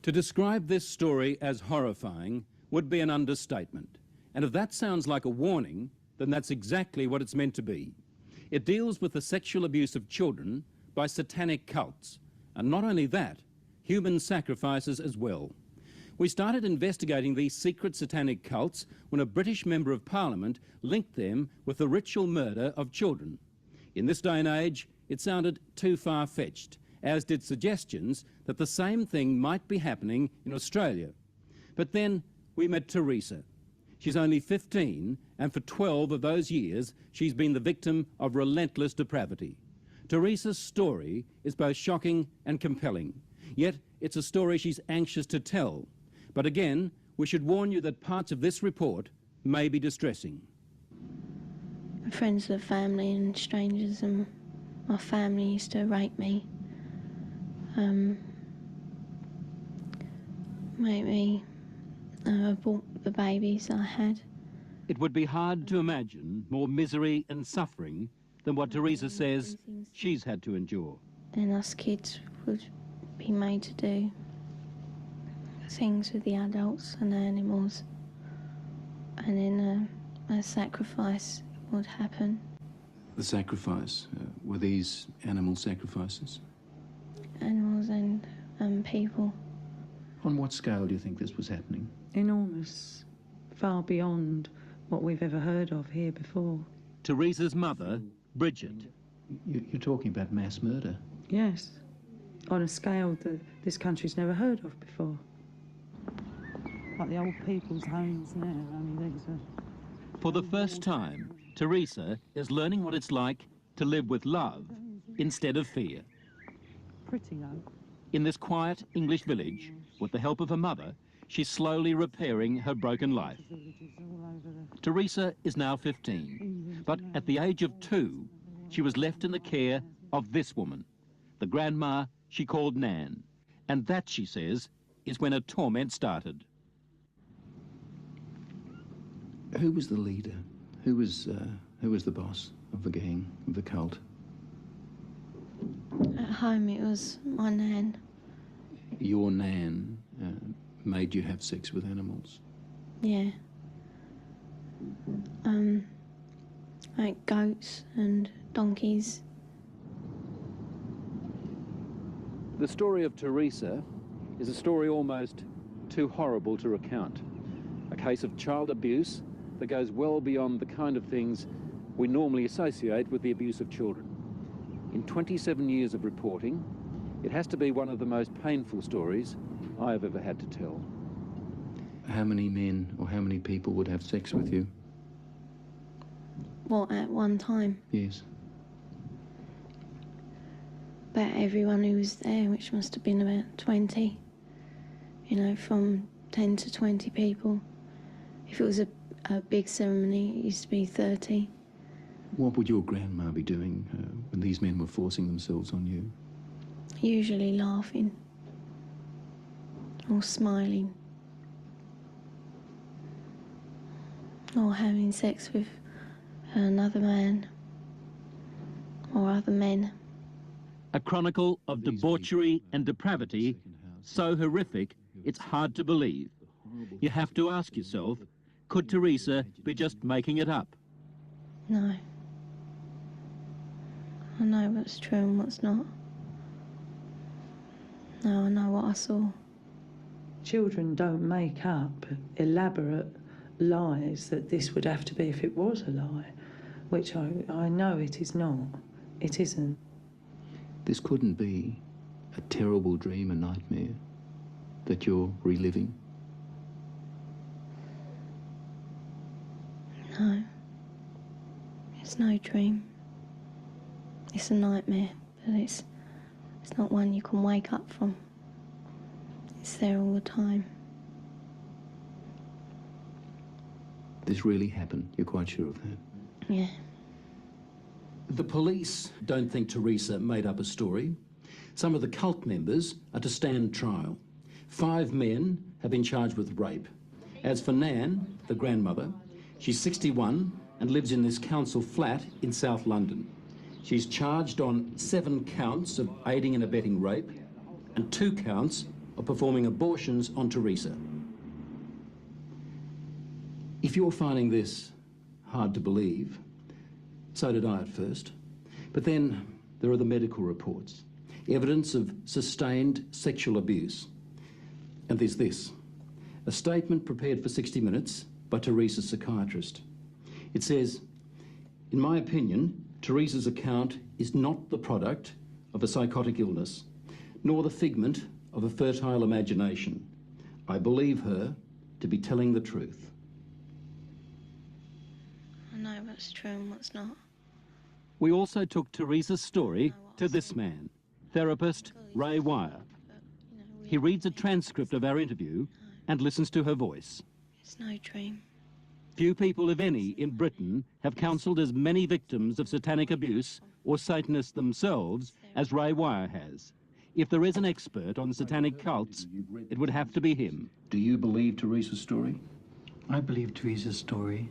To describe this story as horrifying would be an understatement. And if that sounds like a warning, then that's exactly what it's meant to be. It deals with the sexual abuse of children by satanic cults. And not only that, human sacrifices as well. We started investigating these secret satanic cults when a British Member of Parliament linked them with the ritual murder of children. In this day and age, it sounded too far-fetched, as did suggestions that the same thing might be happening in Australia. But then we met Teresa. She's only 15, and for 12 of those years, she's been the victim of relentless depravity. Teresa's story is both shocking and compelling, yet it's a story she's anxious to tell. But again, we should warn you that parts of this report may be distressing. Friends of the family and strangers, and my family used to rape me. Make me abort the babies I had. It would be hard to imagine more misery and suffering than what Teresa says she's had to endure. And us kids would be made to do things with the adults and the animals, and then a sacrifice would happen. The sacrifice, were these animal sacrifices? Animals and people. On what scale do you think this was happening? Enormous, far beyond what we've ever heard of here before. Teresa's mother, Bridget. You're talking about mass murder? Yes, on a scale that this country's never heard of before. Like the old people's homes now, only these are... For the first time, Teresa is learning what it's like to live with love instead of fear. Pretty low. In this quiet English village, with the help of her mother, she's slowly repairing her broken life. Teresa is now 15, but at the age of 2, she was left in the care of this woman, the grandma she called Nan. And that, she says, is when her torment started. Who was the leader? Who was the boss of the gang, of the cult? At home it was my nan. Your nan made you have sex with animals? Yeah. Like goats and donkeys. The story of Teresa is a story almost too horrible to recount. A case of child abuse that goes well beyond the kind of things we normally associate with the abuse of children. In 27 years of reporting, it has to be one of the most painful stories I have ever had to tell. How many men or how many people would have sex with you? What, at one time? Yes. About everyone who was there, which must have been about 20. You know, from 10 to 20 people. If it was a big ceremony, it used to be 30. What would your grandma be doing when these men were forcing themselves on you? Usually laughing or smiling or having sex with another man or other men. A chronicle of debauchery and depravity so horrific it's hard to believe. You have to ask yourself, could Teresa be just making it up? No. I know what's true and what's not. No, I know what I saw. Children don't make up elaborate lies that this would have to be if it was a lie, which I know it is not. It isn't. This couldn't be a terrible dream, a nightmare that you're reliving? No. It's no dream. It's a nightmare, but it's not one you can wake up from. It's there all the time. This really happened, you're quite sure of that? Yeah. The police don't think Teresa made up a story. Some of the cult members are to stand trial. 5 men have been charged with rape. As for Nan, the grandmother, she's 61 and lives in this council flat in South London. She's charged on 7 counts of aiding and abetting rape and 2 counts of performing abortions on Teresa. If you're finding this hard to believe, so did I at first. But then there are the medical reports, evidence of sustained sexual abuse. And there's this, a statement prepared for 60 Minutes by Teresa's psychiatrist. It says, "In my opinion, Teresa's account is not the product of a psychotic illness, nor the figment of a fertile imagination. I believe her to be telling the truth." I know what's true and what's not. We also took Teresa's story to this man, therapist Ray Wire. He reads a transcript of our interview and listens to her voice. It's no dream. Few people, if any, in Britain have counselled as many victims of satanic abuse or Satanists themselves as Ray Wire has. If there is an expert on satanic cults, it would have to be him. Do you believe Teresa's story? I believe Teresa's story.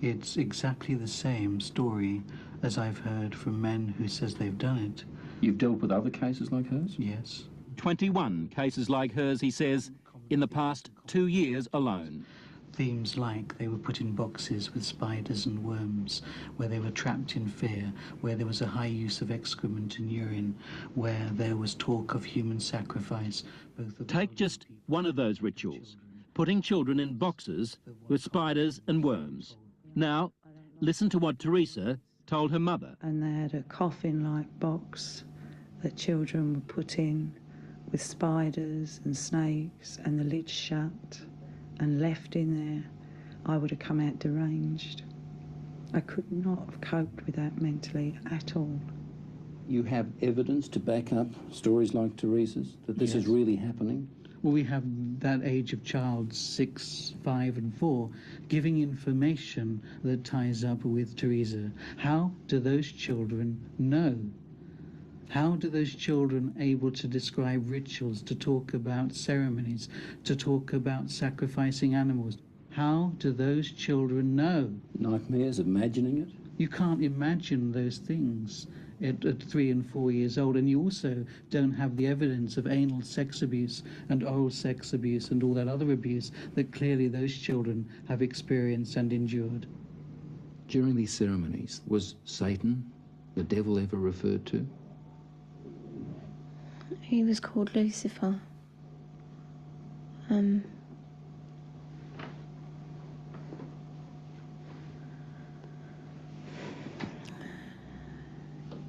It's exactly the same story as I've heard from men who says they've done it. You've dealt with other cases like hers? Yes. 21 cases like hers, he says, in the past 2 years alone. Themes like they were put in boxes with spiders and worms, where they were trapped in fear, where there was a high use of excrement and urine, where there was talk of human sacrifice. Take just one of those rituals, putting children in boxes with spiders and worms. Now, listen to what Teresa told her mother. And they had a coffin-like box that children were put in with spiders and snakes and the lid shut and left in there. I would have come out deranged. I could not have coped with that mentally at all. You have evidence to back up stories like Teresa's, that this is really happening? Well, we have that age of child, 6, 5 and 4, giving information that ties up with Teresa. How do those children know? How do those children able to describe rituals, to talk about ceremonies, to talk about sacrificing animals? How do those children know? Nightmares, imagining it? You can't imagine those things at 3 and 4 years old, and you also don't have the evidence of anal sex abuse and oral sex abuse and all that other abuse that clearly those children have experienced and endured. During these ceremonies, was Satan, the devil, ever referred to? He was called Lucifer.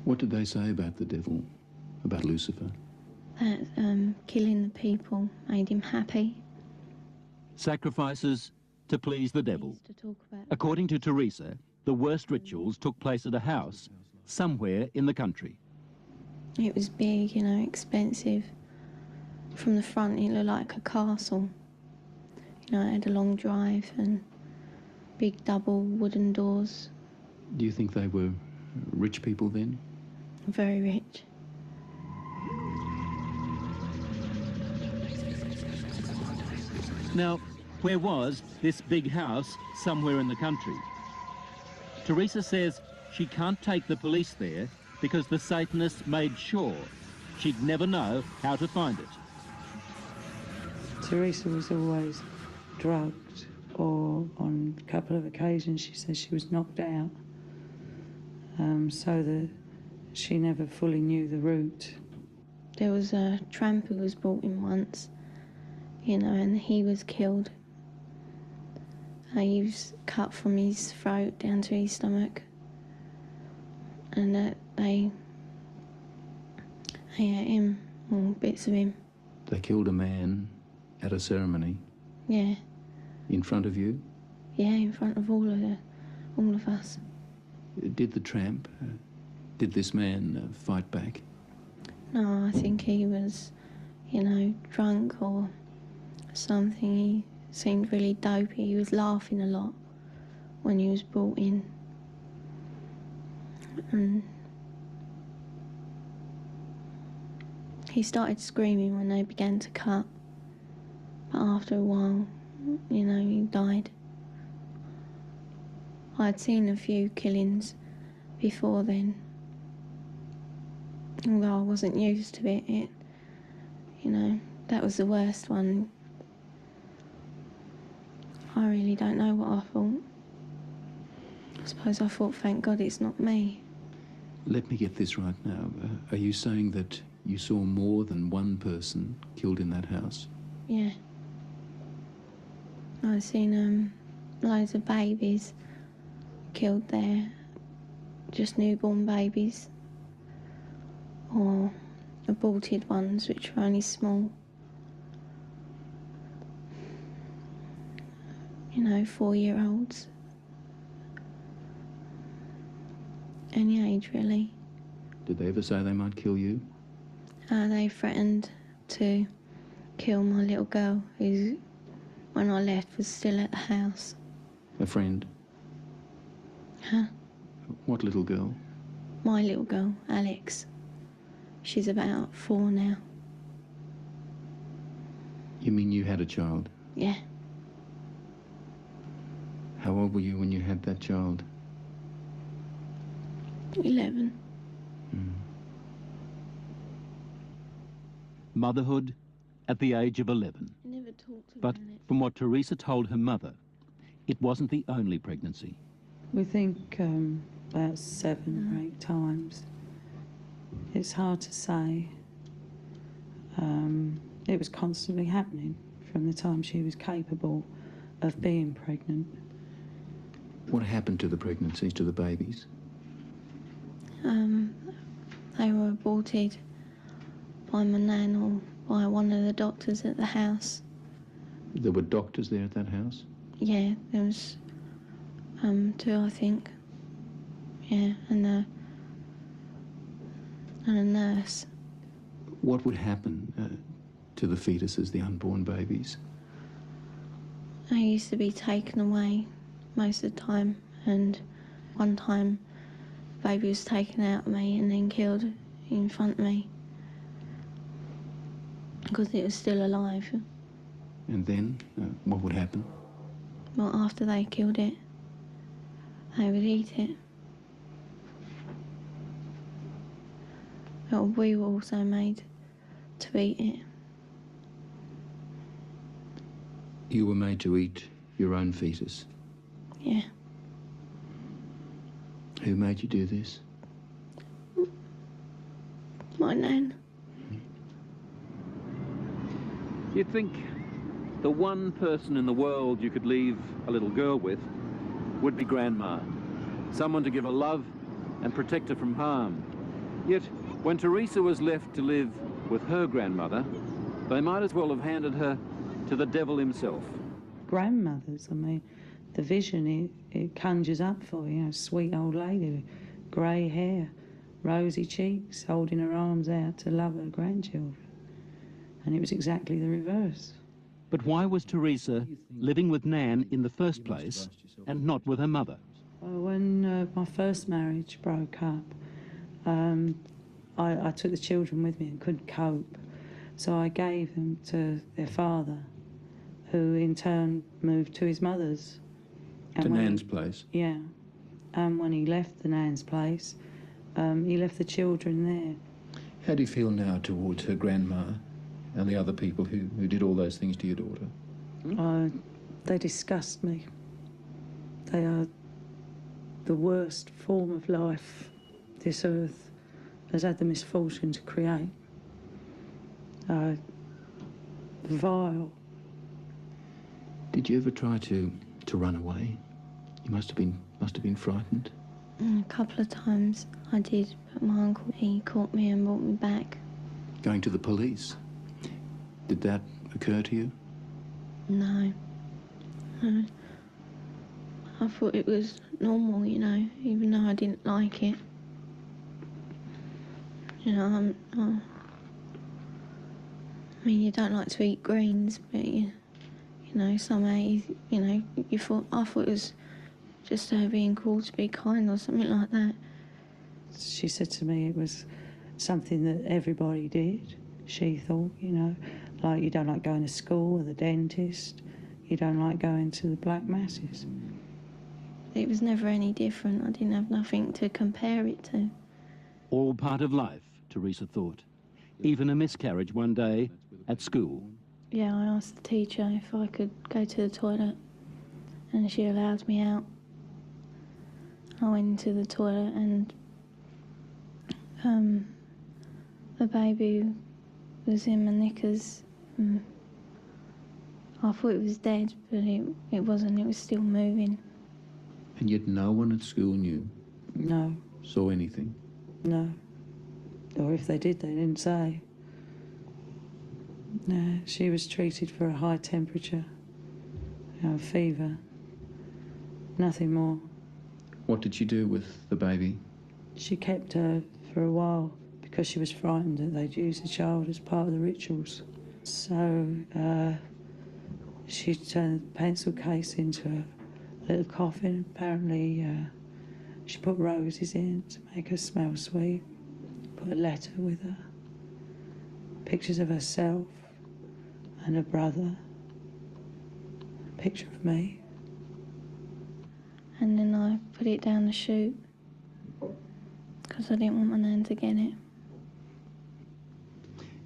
What did they say about the devil, about Lucifer? That killing the people made him happy. Sacrifices to please the devil. To talk about. According to Teresa, the worst rituals took place at a house somewhere in the country. It was big, you know, expensive. From the front, it looked like a castle. You know, it had a long drive and big double wooden doors. Do you think they were rich people then? Very rich. Now, where was this big house somewhere in the country? Teresa says she can't take the police there because the Satanists made sure she'd never know how to find it. Teresa was always drugged, or on a couple of occasions she says she was knocked out, so that she never fully knew the route. There was a tramp who was brought in once, you know, and he was killed. He was cut from his throat down to his stomach, and they ate him, or bits of him. They killed a man at a ceremony? Yeah. In front of you? Yeah, in front of all of us. Did the tramp, did this man fight back? No, I think he was, you know, drunk or something. He seemed really dopey. He was laughing a lot when he was brought in. And he started screaming when they began to cut. But after a while, you know, he died. I'd seen a few killings before then. Although I wasn't used to it, you know, that was the worst one. I really don't know what I thought. I suppose I thought, thank God it's not me. Let me get this right now. Are you saying that you saw more than one person killed in that house? Yeah. I've seen loads of babies killed there, just newborn babies, or aborted ones which were only small. You know, 4-year-olds. Any age, really. Did they ever say they might kill you? They threatened to kill my little girl, who, when I left, was still at the house. A friend? Huh? What little girl? My little girl, Alex. She's about 4 now. You mean you had a child? Yeah. How old were you when you had that child? 11. Motherhood at the age of 11. I never talked But about it. from what Teresa told her mother, it wasn't the only pregnancy. We think about 7 or 8 times. It's hard to say. It was constantly happening from the time she was capable of being pregnant. What happened to the pregnancies, to the babies? They were aborted by my nan or by one of the doctors at the house. There were doctors there at that house? Yeah, there was 2, I think. Yeah, and a nurse. What would happen to the fetuses, the unborn babies? They used to be taken away most of the time, and one time the baby was taken out of me and then killed in front of me because it was still alive. And then, what would happen? Well, after they killed it, they would eat it. But we were also made to eat it. You were made to eat your own fetus. Yeah. Who made you do this? My nan. You'd think the one person in the world you could leave a little girl with would be Grandma. Someone to give her love and protect her from harm. Yet, when Teresa was left to live with her grandmother, they might as well have handed her to the devil himself. Grandmothers, I mean, the vision it conjures up for you, a sweet old lady with grey hair, rosy cheeks, holding her arms out to love her grandchildren. And it was exactly the reverse. But why was Teresa living with Nan in the first place and not with her mother? When my first marriage broke up, I took the children with me and couldn't cope. So I gave them to their father, who in turn moved to his mother's. To Nan's place? Yeah. And when he left the Nan's place, he left the children there. How do you feel now towards her grandma and the other people who did all those things to your daughter? They disgust me. They are the worst form of life this earth has had the misfortune to create. Vile. Did you ever try to run away? You must have been frightened. A couple of times I did, but my uncle, he caught me and brought me back. Going to the police? Did that occur to you? No. I thought it was normal, you know, even though I didn't like it. You know, I mean, you don't like to eat greens, but you know, somehow, you know, I thought it was just her being called to be kind or something like that. She said to me it was something that everybody did, she thought, you know, like you don't like going to school or the dentist, you don't like going to the black masses. It was never any different. I didn't have nothing to compare it to. All part of life, Teresa thought. Even a miscarriage one day at school. Yeah, I asked the teacher if I could go to the toilet, and she allowed me out. I went into the toilet and the baby was in my knickers. I thought it was dead, but it wasn't. It was still moving. And yet no one at school knew? No, Saw anything? no. Or if they did, they didn't say. No, she was treated for a high temperature, fever, nothing more. What did she do with the baby? She kept her for a while because she was frightened that they'd use the child as part of the rituals. So she turned the pencil case into a little coffin. Apparently she put roses in to make her smell sweet, put a letter with her, pictures of herself and her brother, a picture of me. And then I put it down the chute because I didn't want my nan to get it.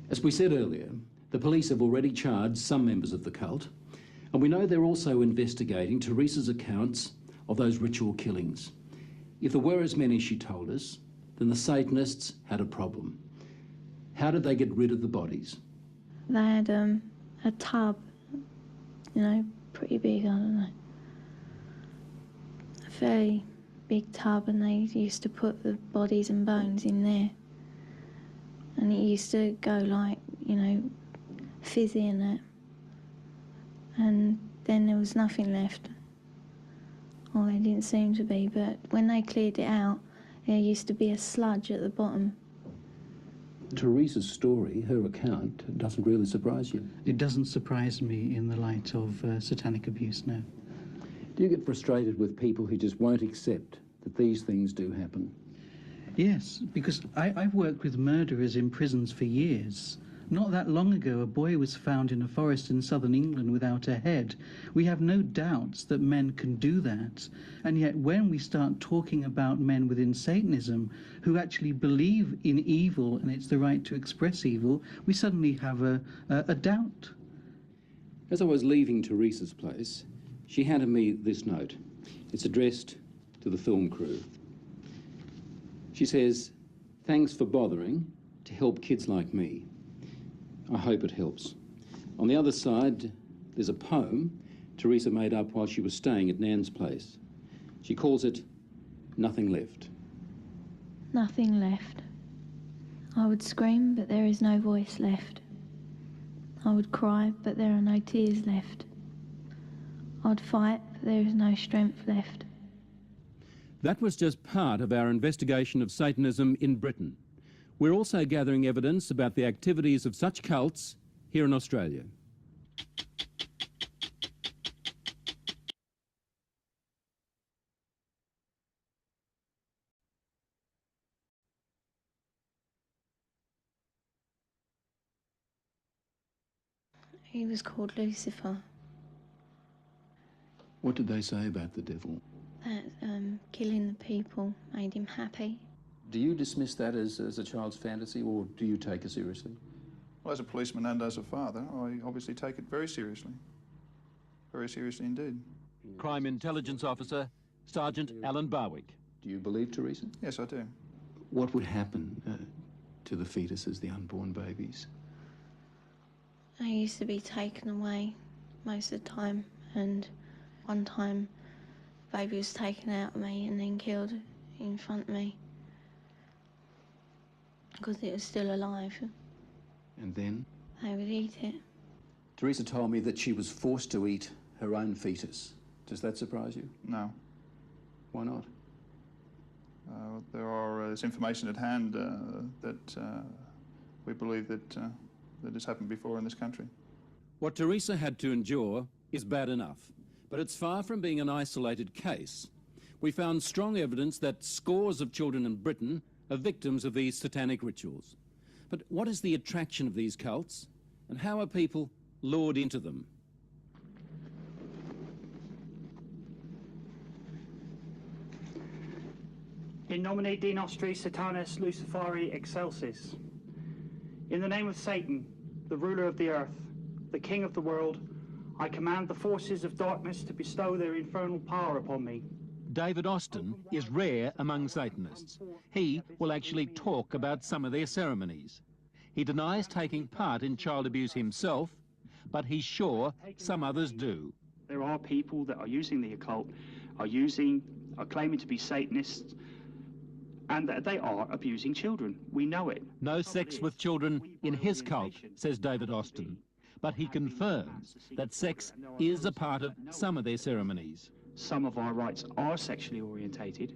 As we said earlier, the police have already charged some members of the cult, and we know they're also investigating Teresa's accounts of those ritual killings. If there were as many as she told us, then the Satanists had a problem. How did they get rid of the bodies? They had a tub, pretty big, I don't know. A very big tub, and they used to put the bodies and bones in there. And it used to go like, fizzy and that. And then there was nothing left. Or there didn't seem to be, but when they cleared it out, there used to be a sludge at the bottom. Teresa's story, her account, doesn't really surprise you. It doesn't surprise me in the light of satanic abuse, no. Do you get frustrated with people who just won't accept that these things do happen? Yes, because I've worked with murderers in prisons for years. Not that long ago, a boy was found in a forest in southern England without a head. We have no doubts that men can do that. And yet when we start talking about men within Satanism who actually believe in evil and it's the right to express evil, we suddenly have a doubt. As I was leaving Teresa's place, she handed me this note. It's addressed to the film crew. She says, "Thanks for bothering to help kids like me. I hope it helps." On the other side, there's a poem Teresa made up while she was staying at Nan's place. She calls it Nothing Left. Nothing left. I would scream, but there is no voice left. I would cry, but there are no tears left. I'd fight, but there is no strength left. That was just part of our investigation of Satanism in Britain. We're also gathering evidence about the activities of such cults here in Australia. He was called Lucifer. What did they say about the devil? That killing the people made him happy. Do you dismiss that as a child's fantasy, or do you take it seriously? Well, as a policeman and as a father, I obviously take it very seriously. Very seriously indeed. Crime Intelligence Officer, Sergeant Alan Barwick. Do you believe Teresa? Yes, I do. What would happen to the fetuses, the unborn babies? They used to be taken away most of the time, and one time the baby was taken out of me and then killed in front of me because it was still alive. And then? They would eat it. Teresa told me that she was forced to eat her own fetus. Does that surprise you? No. Why not? There's information at hand that we believe that has happened before in this country. What Teresa had to endure is bad enough, but it's far from being an isolated case. We found strong evidence that scores of children in Britain are victims of these satanic rituals. But what is the attraction of these cults, and how are people lured into them? In nomine Dei nostri Satanis Luciferi Excelsis. In the name of Satan, the ruler of the earth, the king of the world, I command the forces of darkness to bestow their infernal power upon me. David Austin is rare among Satanists. He will actually talk about some of their ceremonies. He denies taking part in child abuse himself, but he's sure some others do. There are people that are using the occult, are claiming to be Satanists, and that they are abusing children. We know it. No sex with children in his cult, says David Austin, but he confirms that sex is a part of some of their ceremonies. Some of our rites are sexually orientated,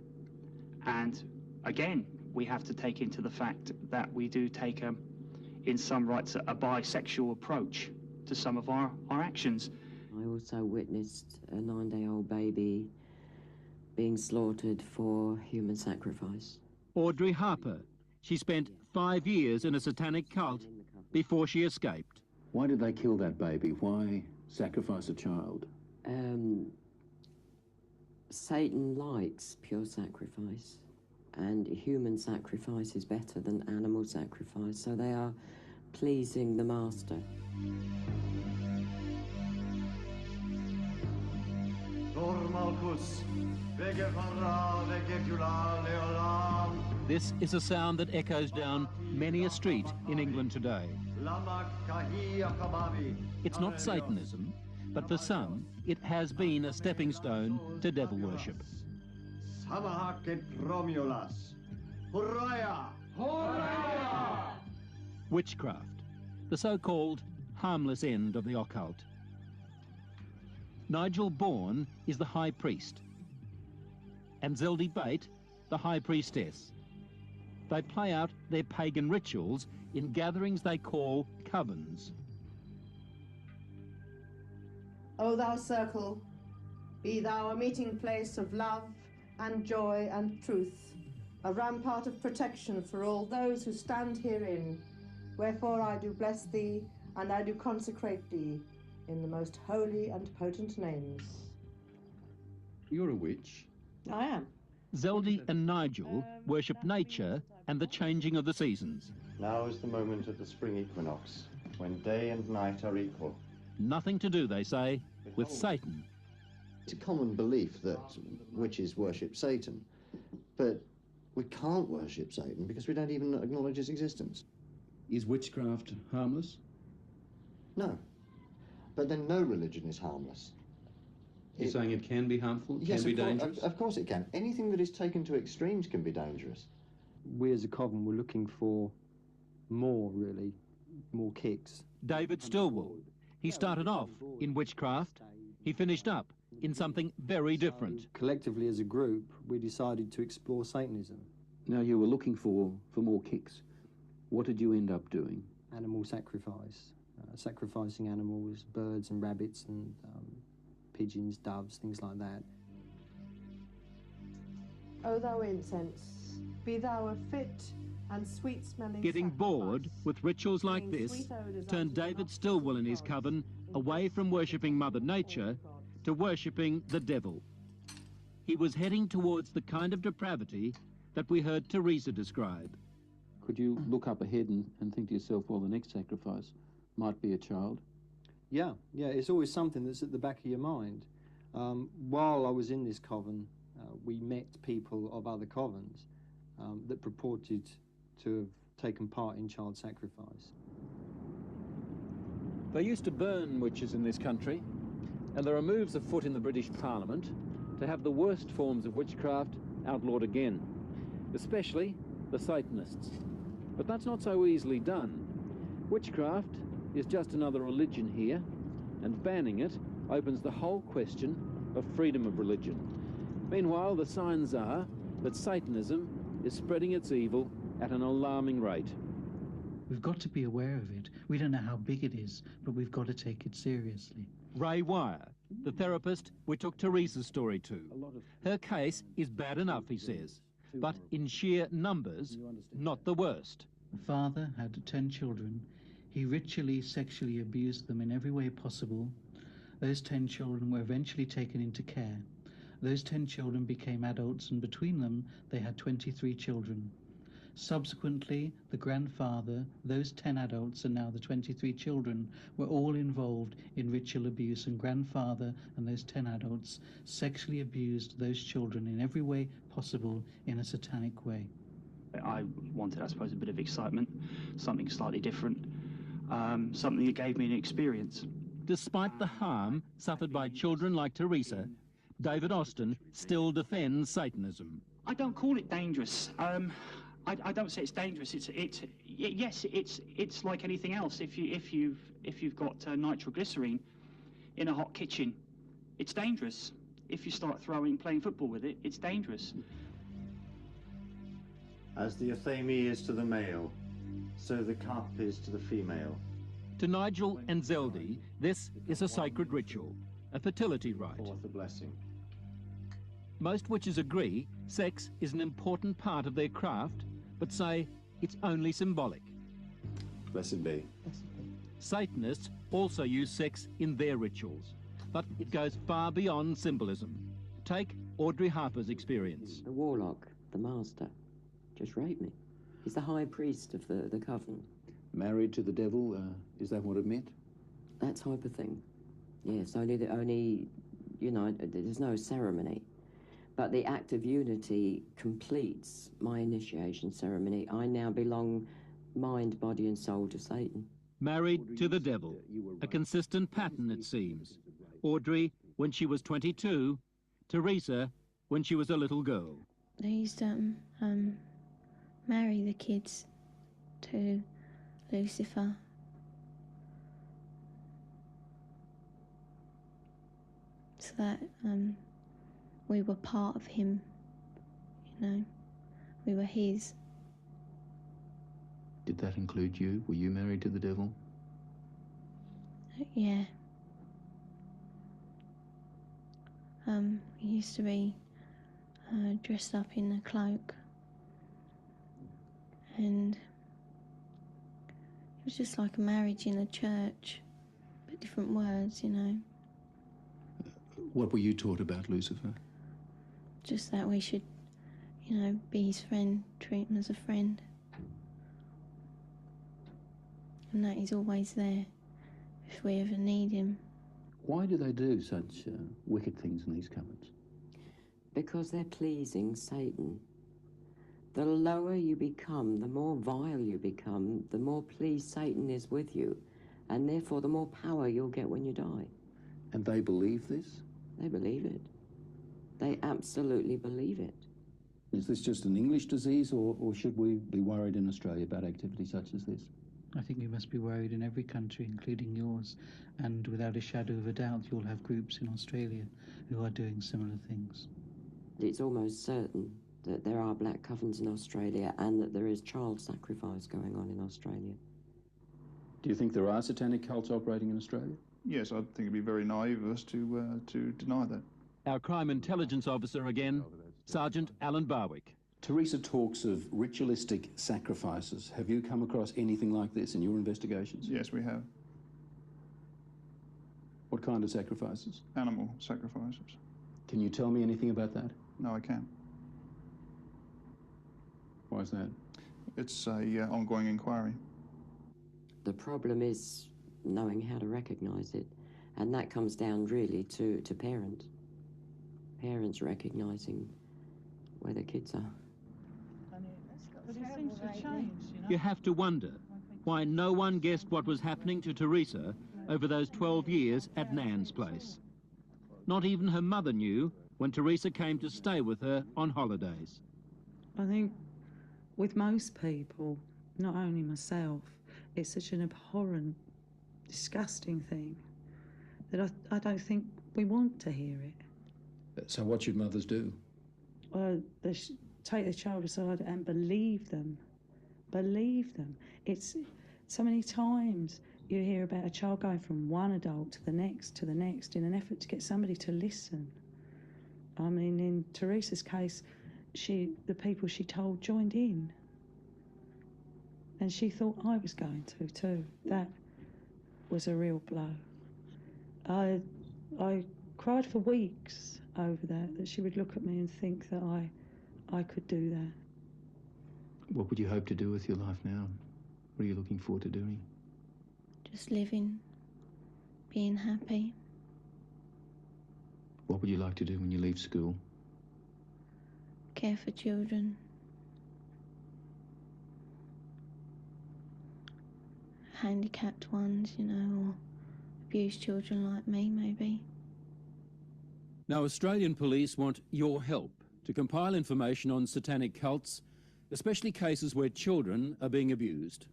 and again, we have to take into the fact that we do take, in some rites, a bisexual approach to some of our actions. I also witnessed a 9-day-old baby being slaughtered for human sacrifice. Audrey Harper. She spent 5 years in a satanic cult before she escaped. Why did they kill that baby? Why sacrifice a child? Satan likes pure sacrifice, and human sacrifice is better than animal sacrifice, so they are pleasing the master. This is a sound that echoes down many a street in England today. It's not Satanism, but for some, it has been a stepping stone to devil worship. Witchcraft, the so-called harmless end of the occult. Nigel Bourne is the high priest, and Zeldy Bate, the high priestess. They play out their pagan rituals in gatherings they call covens. O thou circle, be thou a meeting place of love and joy and truth, a rampart of protection for all those who stand herein. Wherefore I do bless thee, and I do consecrate thee, in the most holy and potent names. You're a witch. I am. Zeldy and Nigel worship nature and the changing of the seasons. Now is the moment of the spring equinox, when day and night are equal. Nothing to do, they say, with Satan. It's a common belief that witches worship Satan, but we can't worship Satan because we don't even acknowledge his existence. Is witchcraft harmless? No. But then no religion is harmless. You're saying it can be harmful? Yes, can be dangerous? Of course it can. Anything that is taken to extremes can be dangerous. We as a coven were looking for more, really, more kicks. David Stillwell. He started off in witchcraft. He finished up in something very different. Collectively as a group, we decided to explore Satanism. Now, you were looking for more kicks. What did you end up doing? Animal sacrifice. Sacrificing animals, birds and rabbits and pigeons, doves, things like that. O thou incense, be thou a fit and sweet-smelling Getting sacrifice. bored with rituals like this turned David Stillwell and his coven away from worshipping Mother Nature to worshipping the devil. He was heading towards the kind of depravity that we heard Teresa describe. Could you look up ahead and think to yourself, well, the next sacrifice might be a child? Yeah, it's always something that's at the back of your mind. While I was in this coven, we met people of other covens that purported to have taken part in child sacrifice. They used to burn witches in this country, and there are moves afoot in the British Parliament to have the worst forms of witchcraft outlawed again, especially the Satanists. But that's not so easily done. Witchcraft is just another religion here, and banning it opens the whole question of freedom of religion. Meanwhile, the signs are that Satanism is spreading its evil at an alarming rate. We've got to be aware of it. We don't know how big it is, but we've got to take it seriously. Ray Wire, the therapist we took Teresa's story to. Her case is bad enough, he says, but in sheer numbers, not the worst. A father had 10 children. He ritually sexually abused them in every way possible. Those 10 children were eventually taken into care. Those 10 children became adults, and between them, they had 23 children. Subsequently, the grandfather, those 10 adults and now the 23 children were all involved in ritual abuse, and grandfather and those 10 adults sexually abused those children in every way possible in a satanic way. I wanted, I suppose, a bit of excitement, something slightly different, something that gave me an experience. Despite the harm suffered by children like Teresa, David Austin still defends Satanism. I don't call it dangerous. I don't say it's dangerous. Yes, it's like anything else. If you've got nitroglycerine in a hot kitchen, it's dangerous. If you start playing football with it, it's dangerous. As the athame is to the male, so the cup is to the female. To Nigel and Zeldy, this is a sacred ritual, a fertility rite. Forth the blessing. Most witches agree sex is an important part of their craft, but say it's only symbolic. Blessed be. Satanists also use sex in their rituals, but it goes far beyond symbolism. Take Audrey Harper's experience. The warlock, the master, just raped me. He's the high priest of the coven. Married to the devil, is that what it meant? That type of thing. Yes, only, you know, there's no ceremony. But the act of unity completes my initiation ceremony. I now belong mind, body and soul to Satan. Married to the devil, a consistent pattern it seems. Audrey when she was 22, Teresa when she was a little girl. They used to marry the kids to Lucifer. So that we were part of him, you know, we were his. Did that include you? Were you married to the devil? Yeah. He used to be dressed up in a cloak, and it was just like a marriage in a church, but different words, you know. What were you taught about Lucifer? Just that we should, you know, be his friend, treat him as a friend. And that he's always there if we ever need him. Why do they do such wicked things in these covens? Because they're pleasing Satan. The lower you become, the more vile you become, the more pleased Satan is with you, and therefore the more power you'll get when you die. And they believe this? They believe it. They absolutely believe it. Is this just an English disease, or should we be worried in Australia about activity such as this? I think you must be worried in every country, including yours, and without a shadow of a doubt you'll have groups in Australia who are doing similar things. It's almost certain that there are black covens in Australia and that there is child sacrifice going on in Australia. Do you think there are satanic cults operating in Australia? Yes, I think it'd be very naive of us to deny that. Our crime intelligence officer again, Sergeant Alan Barwick. Teresa talks of ritualistic sacrifices. Have you come across anything like this in your investigations? Yes, we have. What kind of sacrifices? Animal sacrifices. Can you tell me anything about that? No, I can't. Why is that? It's a ongoing inquiry. The problem is knowing how to recognise it, and that comes down really to parents. Parents recognising where their kids are. But it seems to have changed, you know. You have to wonder why no one guessed what was happening to Teresa over those 12 years at Nan's place. Not even her mother knew when Teresa came to stay with her on holidays. I think with most people, not only myself, it's such an abhorrent, disgusting thing that I don't think we want to hear it. So what should mothers do? Well, they should take the child aside and believe them. Believe them. It's so many times you hear about a child going from one adult to the next in an effort to get somebody to listen. I mean, in Teresa's case, the people she told joined in. And she thought I was going to too. That was a real blow. I cried for weeks over that she would look at me and think that I could do that. What would you hope to do with your life now? What are you looking forward to doing? Just living, being happy. What would you like to do when you leave school? Care for children. Handicapped ones, you know, or abused children like me, maybe. Now, Australian police want your help to compile information on satanic cults, especially cases where children are being abused.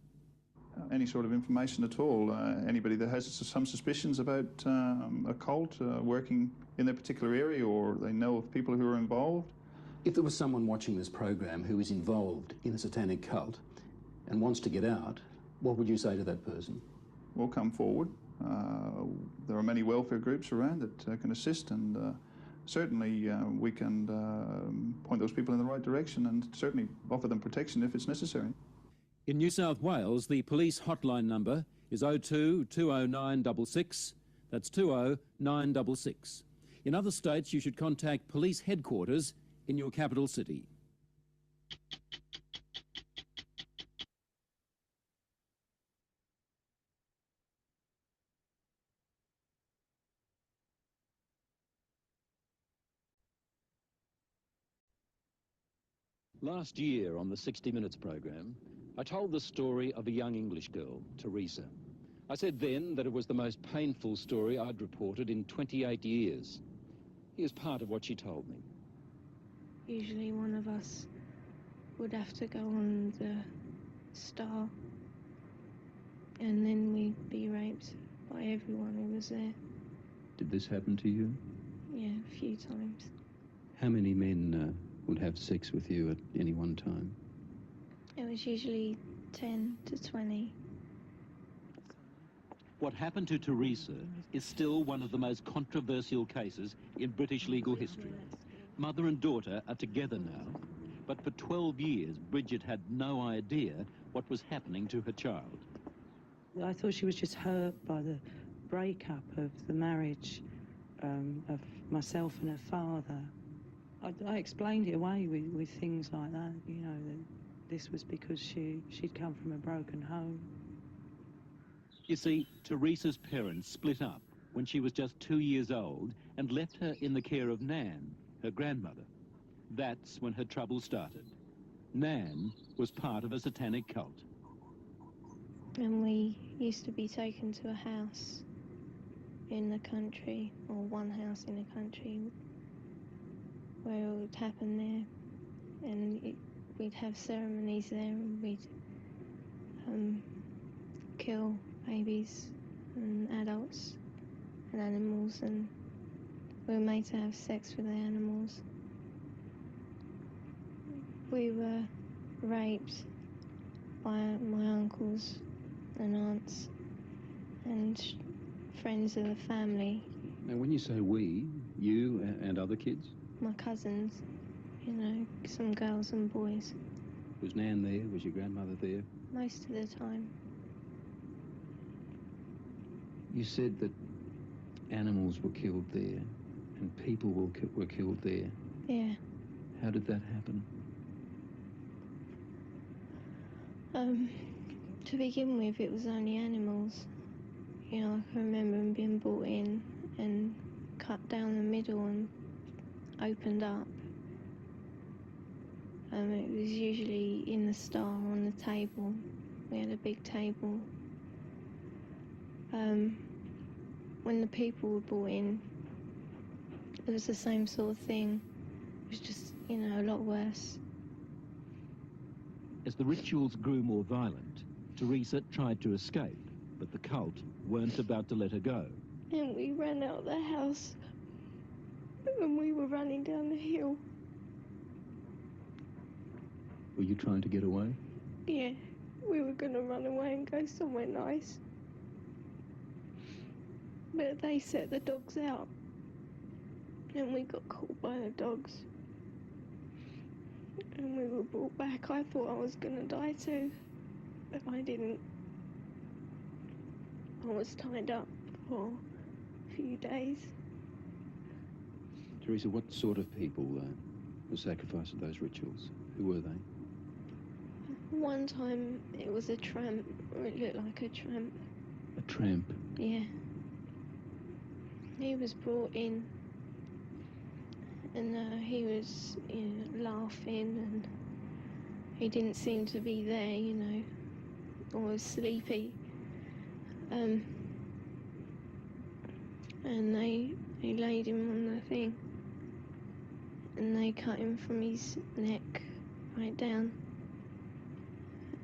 Any sort of information at all. Anybody that has some suspicions about a cult working in their particular area, or they know of people who are involved. If there was someone watching this program who is involved in a satanic cult and wants to get out, what would you say to that person? Will come forward. There are many welfare groups around that can assist, and certainly we can point those people in the right direction and certainly offer them protection if it's necessary. In New South Wales, the police hotline number is 02 20966. That's 20966. In other states, you should contact police headquarters in your capital city. Last year on the 60 Minutes program, I told the story of a young English girl, Teresa. I said then that it was the most painful story I'd reported in 28 years. Here's part of what she told me. Usually one of us would have to go on the Star, and then we'd be raped by everyone who was there. Did this happen to you? Yeah, a few times. How many men would have sex with you at any one time? It was usually 10 to 20. What happened to Teresa is still one of the most controversial cases in British legal history. Mother and daughter are together now, but for 12 years, Bridget had no idea what was happening to her child. I thought she was just hurt by the breakup of the marriage of myself and her father. I explained it away with things like that, you know, that this was because she'd come from a broken home. You see, Teresa's parents split up when she was just 2 years old and left her in the care of Nan, her grandmother. That's when her trouble started. Nan was part of a satanic cult. And we used to be taken to a house in the country, or one house in the country, where it would happen there. And we'd have ceremonies there, and we'd kill babies and adults and animals, and we were made to have sex with the animals. We were raped by my uncles and aunts and friends of the family. Now, when you say we, you and other kids? My cousins, you know, some girls and boys. Was Nan there? Was your grandmother there? Most of the time. You said that animals were killed there and people were killed there. Yeah. How did that happen? To begin with, it was only animals. You know, I can remember them being brought in and cut down the middle and opened up. It was usually in the Star on the table. We had a big table. When the people were brought in, it was the same sort of thing. It was just, you know, a lot worse. As the rituals grew more violent, Teresa tried to escape, but the cult weren't about to let her go. And we ran out of the house, and we were running down the hill. Were you trying to get away? Yeah, we were going to run away and go somewhere nice. But they set the dogs out, and we got caught by the dogs. And we were brought back. I thought I was going to die too, but I didn't. I was tied up for a few days. Teresa, what sort of people were sacrificed at those rituals? Who were they? One time it was a tramp, or it looked like a tramp. A tramp? Yeah. He was brought in, and he was, laughing, and he didn't seem to be there, or was sleepy. And they laid him on the thing, and they cut him from his neck right down,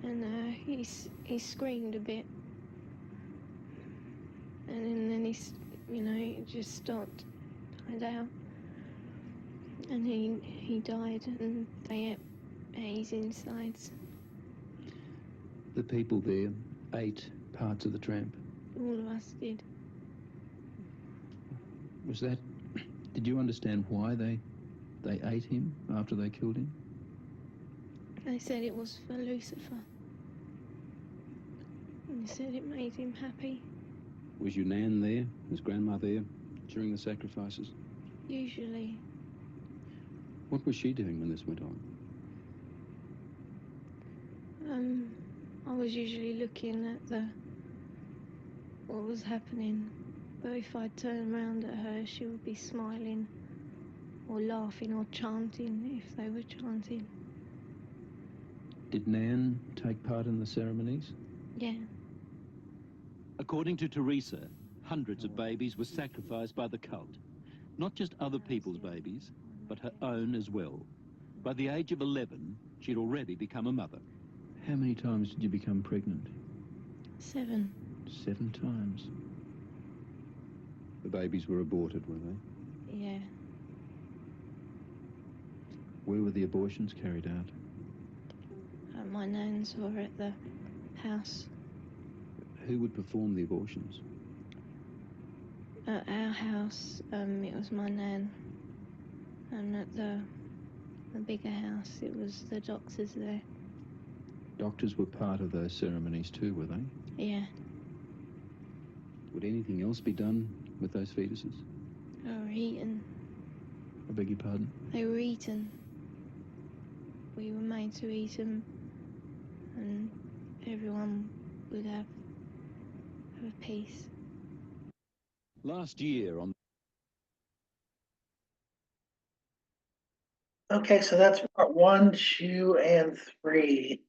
and he screamed a bit, and then he just stopped, died out, and he died, and they ate his insides. The people there ate parts of the tramp. All of us did. Did you understand why they ate him after they killed him? They said it was for Lucifer. And they said it made him happy. Was your nan there? Was Grandma there during the sacrifices? Usually. What was she doing when this went on? I was usually looking at what was happening, but if I turned around at her, she would be smiling or laughing or chanting if they were chanting. Did Nan take part in the ceremonies? Yeah. According to Teresa, hundreds of babies were sacrificed by the cult. Not just other people's babies, but her own as well. By the age of 11, she'd already become a mother. How many times did you become pregnant? 7. 7 times. The babies were aborted, were they? Yeah. Where were the abortions carried out? My nan's were at the house. Who would perform the abortions? At our house, it was my nan. And at the bigger house, it was the doctors there. Doctors were part of those ceremonies too, were they? Yeah. Would anything else be done with those fetuses? They were eaten. I beg your pardon? They were eaten. We were made to eat them, and everyone would have a piece. Last year on... Okay, so that's part 1, 2, and 3.